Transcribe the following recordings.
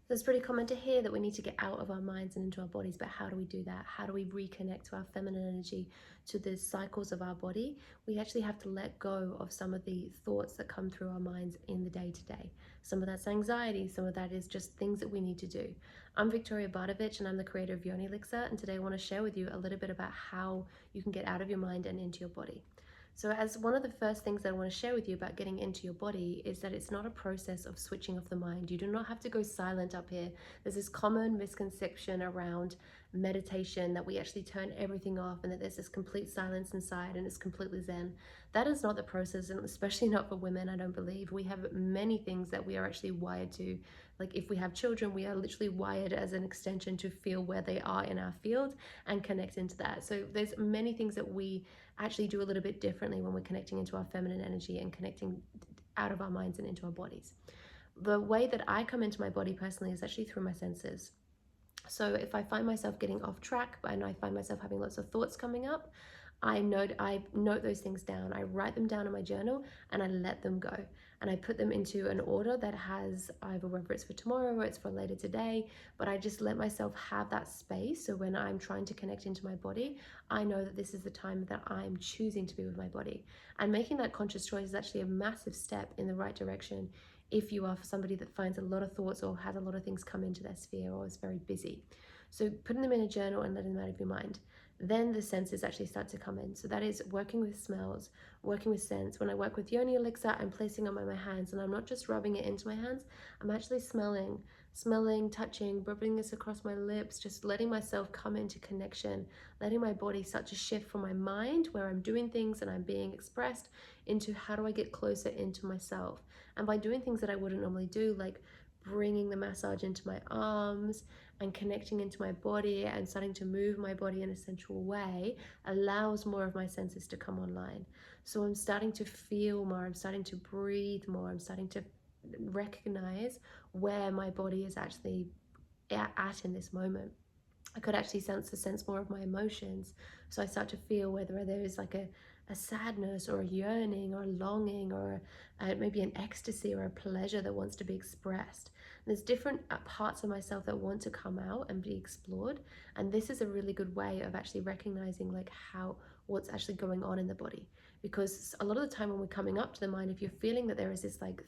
So it's pretty common to hear that we need to get out of our minds and into our bodies, but how do we do that? How do we reconnect to our feminine energy, to the cycles of our body? We actually have to let go of some of the thoughts that come through our minds in the day to day. Some of that's anxiety, some of that is just things that we need to do. I'm Victoria Bardovich and I'm the creator of Yoni Elixir, and today I want to share with you a little bit about how you can get out of your mind and into your body. So, as one of the first things that I want to share with you about getting into your body is that it's not a process of switching off the mind. You do not have to go silent up here. There's this common misconception around meditation that we actually turn everything off and that there's this complete silence inside and it's completely zen. That is not the process, and especially not for women, I don't believe. We have many things that we are actually wired to. Like if we have children, we are literally wired as an extension to feel where they are in our field and connect into that. So there's many things that we actually do a little bit differently when we're connecting into our feminine energy and connecting out of our minds and into our bodies. The way that I come into my body personally is actually through my senses. So if I find myself getting off track and I find myself having lots of thoughts coming up, I note those things down. I write them down in my journal and I let them go. And I put them into an order that has either whether it's for tomorrow or it's for later today, but I just let myself have that space. So when I'm trying to connect into my body, I know that this is the time that I'm choosing to be with my body. And making that conscious choice is actually a massive step in the right direction if you are somebody that finds a lot of thoughts or has a lot of things come into their sphere or is very busy. So putting them in a journal and letting them out of your mind. Then the senses actually start to come in. So that is working with smells, working with scents. When I work with Yoni Elixir, I'm placing them on my hands and I'm not just rubbing it into my hands, I'm actually smelling, touching, rubbing this across my lips, just letting myself come into connection, letting my body start to shift from my mind where I'm doing things and I'm being expressed into how do I get closer into myself. And by doing things that I wouldn't normally do, like bringing the massage into my arms and connecting into my body and starting to move my body in a sensual way, allows more of my senses to come online. So I'm starting to feel more, I'm starting to breathe more, I'm starting to recognize where my body is actually at in this moment. I could actually sense more of my emotions. So I start to feel whether there is like a sadness or a yearning or a longing or maybe an ecstasy or a pleasure that wants to be expressed. There's different parts of myself that want to come out and be explored. And this is a really good way of actually recognizing like what's actually going on in the body. Because a lot of the time when we're coming up to the mind, if you're feeling that there is this like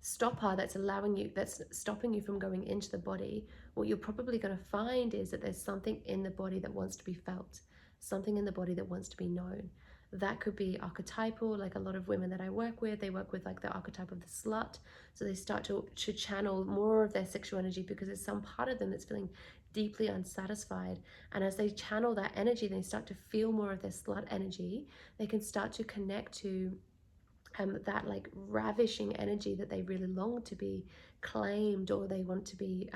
stopper that's stopping you from going into the body, what you're probably going to find is that there's something in the body that wants to be felt, something in the body that wants to be known. That could be archetypal, like a lot of women that I work with, they work with like the archetype of the slut. So they start to channel more of their sexual energy because there's some part of them that's feeling deeply unsatisfied. And as they channel that energy, they start to feel more of their slut energy. They can start to connect to that like ravishing energy that they really long to be claimed or they want to be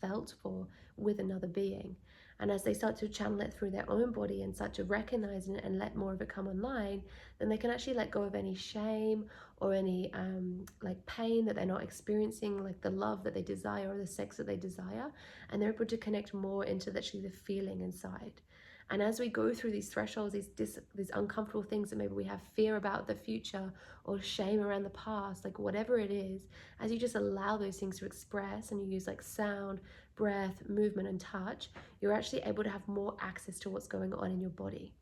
felt for with another being. And as they start to channel it through their own body and start to recognize it and let more of it come online, then they can actually let go of any shame or any like pain that they're not experiencing, like the love that they desire or the sex that they desire, and they're able to connect more into actually the feeling inside. And as we go through these thresholds, these uncomfortable things that maybe we have fear about the future or shame around the past, like whatever it is, as you just allow those things to express and you use like sound, breath, movement, and touch, you're actually able to have more access to what's going on in your body.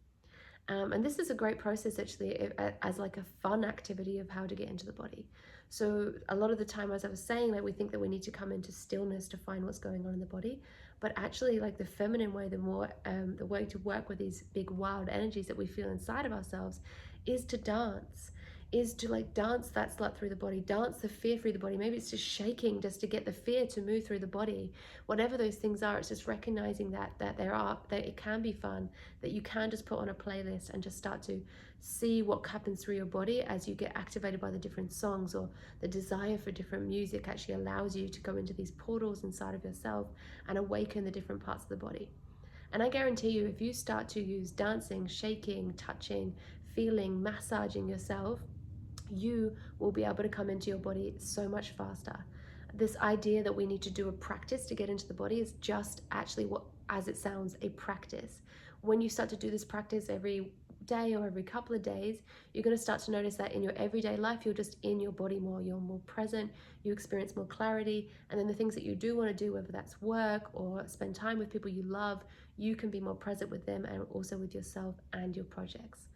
And this is a great process actually as like a fun activity of how to get into the body. So a lot of the time, as I was saying, like we think that we need to come into stillness to find what's going on in the body, but actually like the feminine way, the way to work with these big wild energies that we feel inside of ourselves is to dance, is to like dance that slut through the body, dance the fear through the body. Maybe it's just shaking just to get the fear to move through the body. Whatever those things are, it's just recognizing that it can be fun, that you can just put on a playlist and just start to see what happens through your body as you get activated by the different songs, or the desire for different music actually allows you to go into these portals inside of yourself and awaken the different parts of the body. And I guarantee you, if you start to use dancing, shaking, touching, feeling, massaging yourself, you will be able to come into your body so much faster. This idea that we need to do a practice to get into the body is just actually what, as it sounds, a practice. When you start to do this practice every day or every couple of days, you're going to start to notice that in your everyday life, you're just in your body more, you're more present, you experience more clarity. And then the things that you do want to do, whether that's work or spend time with people you love, you can be more present with them and also with yourself and your projects.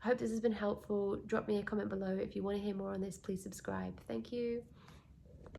I hope this has been helpful. Drop me a comment below. If you want to hear more on this, please subscribe. Thank you.